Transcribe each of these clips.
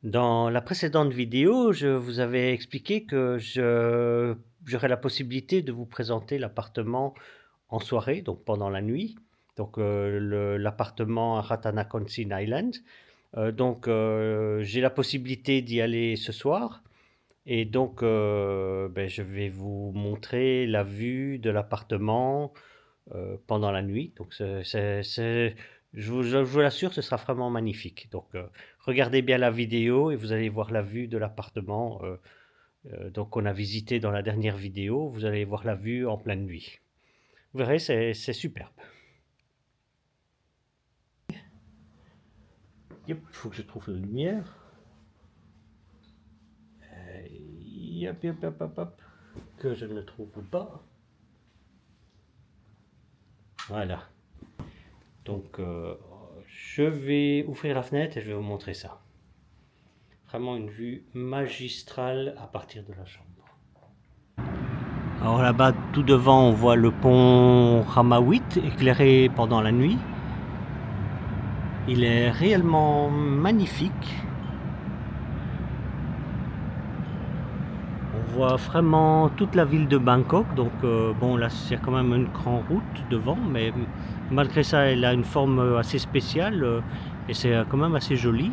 Dans la précédente vidéo, je vous avais expliqué que j'aurais la possibilité de vous présenter l'appartement en soirée, donc pendant la nuit. Donc l'appartement à Rattanakonsin Island. J'ai la possibilité d'y aller ce soir. Et donc, je vais vous montrer la vue de l'appartement pendant la nuit. Donc, je vous l'assure, ce sera vraiment magnifique. Donc, regardez bien la vidéo et vous allez voir la vue de l'appartement donc qu'on a visité dans la dernière vidéo. Vous allez voir la vue en pleine nuit. Vous verrez, c'est superbe. Il faut que je trouve la lumière. Hop, que je ne le trouve pas. Voilà. Donc, je vais ouvrir la fenêtre et je vais vous montrer ça. Vraiment une vue magistrale à partir de la chambre. Alors là-bas, tout devant, on voit le pont Hamawit éclairé pendant la nuit. Il est réellement magnifique. On voit vraiment toute la ville de Bangkok. Donc bon, là c'est quand même une grande route devant, mais malgré ça, elle a une forme assez spéciale et c'est quand même assez joli.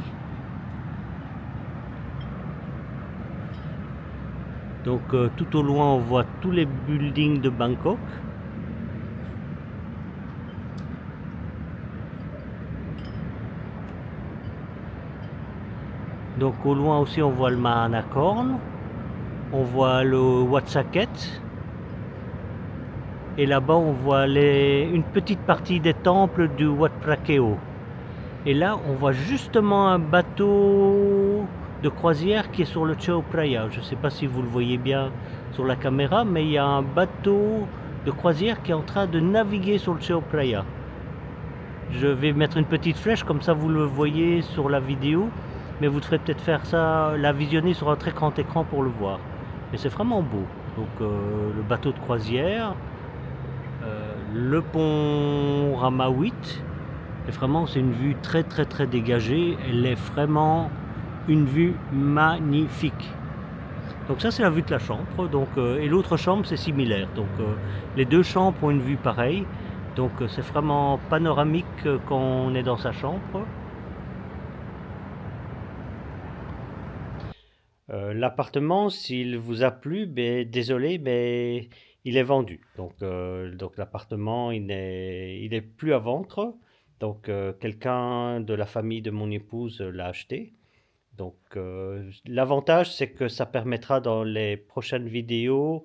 Donc tout au loin, on voit tous les buildings de Bangkok. Donc au loin aussi, on voit le Mahanakorn. On voit le Wat Saket. Et là-bas, on voit une petite partie des temples du Wat Prakeo. Et là, on voit justement un bateau de croisière qui est sur le Chao Phraya. Je ne sais pas si vous le voyez bien sur la caméra, mais il y a un bateau de croisière qui est en train de naviguer sur le Chao Phraya. Je vais mettre une petite flèche, comme ça vous le voyez sur la vidéo, mais vous devrez peut-être faire ça, la visionner sur un très grand écran pour le voir. Mais c'est vraiment beau. Donc le bateau de croisière, le pont Rama 8, et vraiment c'est une vue très très très dégagée. Elle est vraiment une vue magnifique. Donc ça c'est la vue de la chambre. Donc, et l'autre chambre c'est similaire. Donc les deux chambres ont une vue pareille. Donc c'est vraiment panoramique quand on est dans sa chambre. L'appartement, s'il vous a plu, désolé, mais il est vendu. Donc l'appartement, il est plus à vendre. Donc quelqu'un de la famille de mon épouse l'a acheté. Donc l'avantage, c'est que ça permettra dans les prochaines vidéos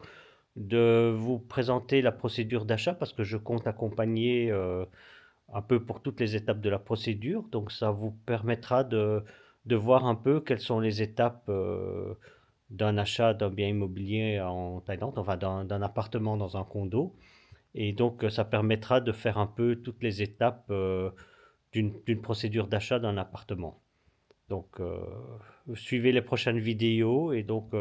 de vous présenter la procédure d'achat parce que je compte accompagner un peu pour toutes les étapes de la procédure. Donc ça vous permettra de voir un peu quelles sont les étapes d'un achat d'un bien immobilier en Thaïlande, enfin d'un appartement dans un condo. Et donc ça permettra de faire un peu toutes les étapes d'une procédure d'achat d'un appartement. Donc suivez les prochaines vidéos et donc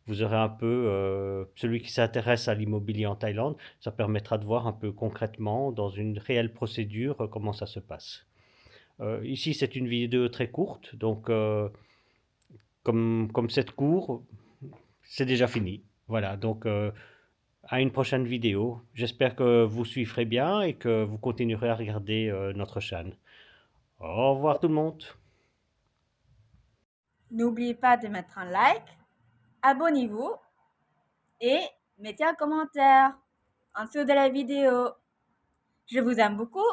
vous aurez un peu, celui qui s'intéresse à l'immobilier en Thaïlande, ça permettra de voir un peu concrètement dans une réelle procédure comment ça se passe. Ici c'est une vidéo très courte, donc comme cette cour, c'est déjà fini. Voilà, donc à une prochaine vidéo. J'espère que vous suivrez bien et que vous continuerez à regarder notre chaîne. Au revoir tout le monde. N'oubliez pas de mettre un like, abonnez-vous et mettez un commentaire en dessous de la vidéo. Je vous aime beaucoup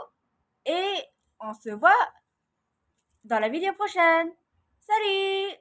et on se voit dans la vidéo prochaine. Salut!